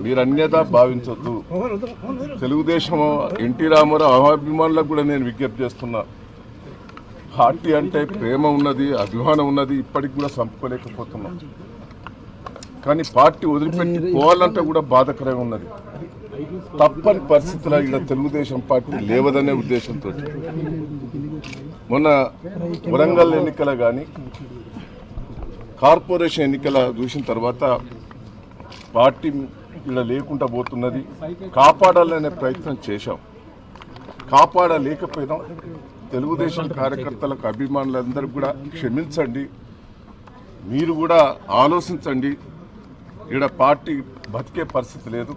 మీరు అన్యదా భావించొద్దు. తెలుగుదేశం ఎన్టీ రామారావు అభిమానులకు కూడా నేను విజ్ఞప్తి చేస్తున్నా. పార్టీ అంటే ప్రేమ ఉన్నది, అభిమానం ఉన్నది, ఇప్పటికి కూడా చంపుకోలేకపోతున్నాం. కానీ పార్టీ వదిలిపెట్టి పోవాలంటే కూడా బాధకరంగా ఉన్నది. తప్పని పరిస్థితుల్లో ఇక్కడ తెలుగుదేశం పార్టీ లేవదనే ఉద్దేశంతో మొన్న వరంగల్ ఎన్నికల కానీ కార్పొరేషన్ ఎన్నికల చూసిన తర్వాత పార్టీ ఇక్కడ లేకుండా పోతున్నది, కాపాడాలనే ప్రయత్నం చేశాం. కాపాడలేకపోయినాం. తెలుగుదేశం కార్యకర్తలకు అభిమానులందరూ కూడా క్షమించండి, మీరు కూడా ఆలోచించండి. ఇక్కడ పార్టీ బతికే పరిస్థితి లేదు.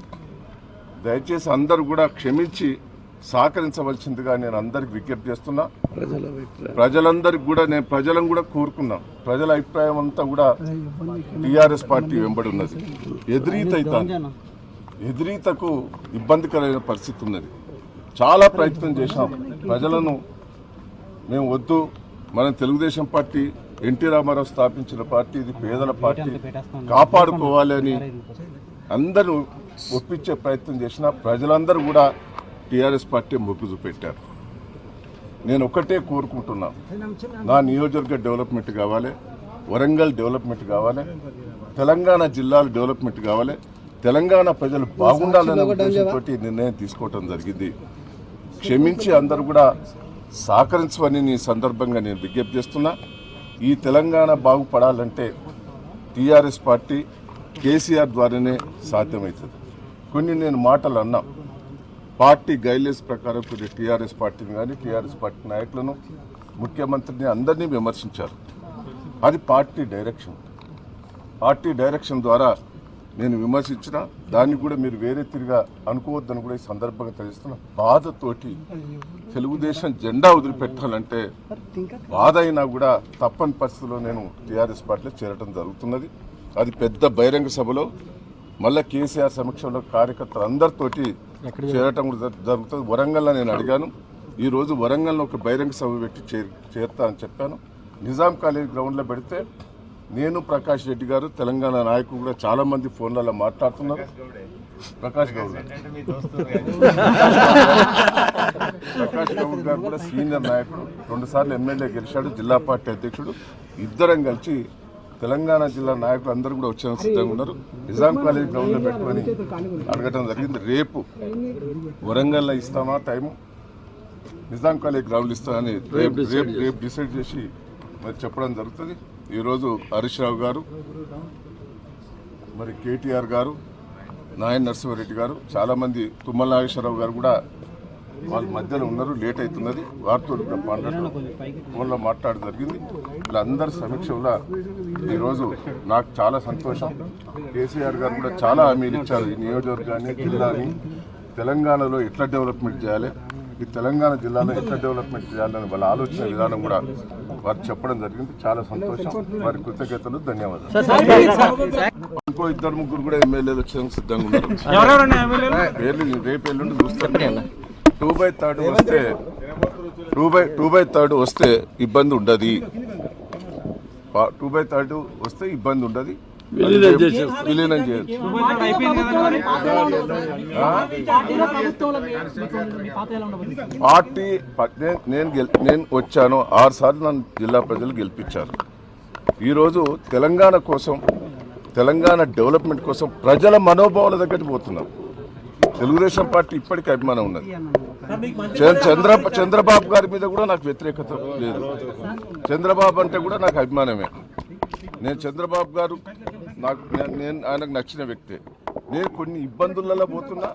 దయచేసి అందరూ కూడా క్షమించి సహకరించవలసిందిగా నేను అందరికి విజ్ఞప్తి చేస్తున్నా. ప్రజలందరికీ కూడా నేను ప్రజలను కూడా కోరుకున్నా. ప్రజల అభిప్రాయం అంతా కూడా టీఆర్ఎస్ పార్టీ వెంబడి ఉన్నది. ఎదురీతకు ఇబ్బందికరమైన పరిస్థితి ఉన్నది. చాలా ప్రయత్నం చేశాం. ప్రజలను మేము వద్దు, మనం తెలుగుదేశం పార్టీ ఎన్టీ రామారావు స్థాపించిన పార్టీ, ఇది పేదల పార్టీ, కాపాడుకోవాలి అని అందరూ ఒప్పించే ప్రయత్నం చేసిన ప్రజలందరూ కూడా టీఆర్ఎస్ పార్టీ మొగ్గు చూపెట్టారు. నేను ఒకటే కోరుకుంటున్నా, నా నియోజకవర్గ డెవలప్మెంట్ కావాలి, వరంగల్ డెవలప్మెంట్ కావాలి, తెలంగాణ జిల్లాల డెవలప్మెంట్ కావాలి, తెలంగాణ ప్రజలు బాగుండాలనే ఉద్దేశంతో నిర్ణయం తీసుకోవటం జరిగింది. క్షమించి అందరూ కూడా సహకరించమని ఈ సందర్భంగా నేను విజ్ఞప్తి చేస్తున్నా. ఈ తెలంగాణ బాగుపడాలంటే టీఆర్ఎస్ పార్టీ కేసీఆర్ ద్వారానే సాధ్యమవుతుంది. కొన్ని నేను మాటలు అన్నా, పార్టీ గైడ్లైన్స్ ప్రకారం కొన్ని టీఆర్ఎస్ పార్టీని కానీ టీఆర్ఎస్ పార్టీ నాయకులను, ముఖ్యమంత్రిని అందరినీ విమర్శించారు. అది పార్టీ డైరెక్షన్. పార్టీ డైరెక్షన్ ద్వారా నేను విమర్శించిన దాన్ని కూడా మీరు వేరే తిరిగా అనుకోవద్దని కూడా ఈ సందర్భంగా తెలుస్తున్నా. బాధతోటి తెలుగుదేశం జెండా వదిలిపెట్టాలంటే బాధ అయినా కూడా తప్పని పరిస్థితిలో నేను టీఆర్ఎస్ పార్టీలో చేరడం జరుగుతున్నది. అది పెద్ద బహిరంగ సభలో మళ్ళీ కేసీఆర్ సమక్షంలో కార్యకర్తలు అందరితోటి చేరటం కూడా జరుగుతుంది. వరంగల్లో నేను అడిగాను, ఈరోజు వరంగల్లో ఒక బహిరంగ సభ పెట్టి చేరుతా అని చెప్పాను. నిజాం కాలేజ్ గ్రౌండ్లో పెడితే నేను, ప్రకాష్ రెడ్డి గారు, తెలంగాణ నాయకులు కూడా చాలా మంది ఫోన్లలో మాట్లాడుతున్నారు. ప్రకాష్ గౌడ్ గారు కూడా సీనియర్ నాయకుడు, 2 సార్లు ఎమ్మెల్యే గెలిచాడు, జిల్లా పార్టీ అధ్యక్షుడు. ఇద్దరం కలిసి తెలంగాణ జిల్లా నాయకులు అందరూ కూడా వచ్చే సిద్ధంగా ఉన్నారు. నిజాం కాలేజ్ గ్రౌండ్లో పెట్టుకొని అడగటం జరిగింది. రేపు వరంగల్లో ఇస్తామా టైము, నిజాం కాలేజ్ గ్రౌండ్లు ఇస్తామని రేపు డిసైడ్ చేసి మరి చెప్పడం జరుగుతుంది. ఈరోజు హరీష్ రావు గారు, మరి కేటీఆర్ గారు, నాయన్ నరసింహారెడ్డి గారు, చాలామంది, తుమ్మల నాగేశ్వరరావు గారు కూడా వాళ్ళ మధ్యలో ఉన్నారు. లేట్ అవుతున్నది, వారితో ఫోన్లో మాట్లాడడం జరిగింది. వీళ్ళందరి సమీక్షంలో ఈరోజు నాకు చాలా సంతోషం. కేసీఆర్ గారు కూడా చాలా హామీలు ఇచ్చారు. ఈ నియోజకవర్గాన్ని, జిల్లాని తెలంగాణలో ఎట్లా డెవలప్మెంట్ చేయాలి, ఈ తెలంగాణ జిల్లాలో ఎట్లా డెవలప్మెంట్ చేయాలని వాళ్ళ ఆలోచన విధానం కూడా వారు చెప్పడం జరిగింది. చాలా సంతోషం. వారి కృతజ్ఞతలు, ధన్యవాదాలు. ఇంకో 2-3 కూడా ఎమ్మెల్యేలు వచ్చేందుకు సిద్ధంగా ఉన్నారు. పేర్లు రేపు ఎల్లుండి చూస్తాను. 2/3 వస్తే 2/3 వస్తే ఇబ్బంది ఉండదు. 2/3 వస్తే ఇబ్బంది ఉండదు. విలీనం చేయొచ్చు. పార్టీ నేను వచ్చాను, 6 సార్లు నన్ను జిల్లా ప్రజలు గెలిపించారు. ఈరోజు తెలంగాణ కోసం, తెలంగాణ డెవలప్మెంట్ కోసం ప్రజల మనోభావాల దగ్గరికి పోతున్నాం. తెలుగుదేశం పార్టీ ఇప్పటికీ అభిమానం ఉన్నది. చంద్రబాబు గారి మీద కూడా నాకు వ్యతిరేకత లేదు. చంద్రబాబు అంటే కూడా నాకు అభిమానమే. నేను చంద్రబాబు గారు, ఆయనకు నచ్చిన వ్యక్తే. నేను కొన్ని ఇబ్బందులలో పోతున్నా.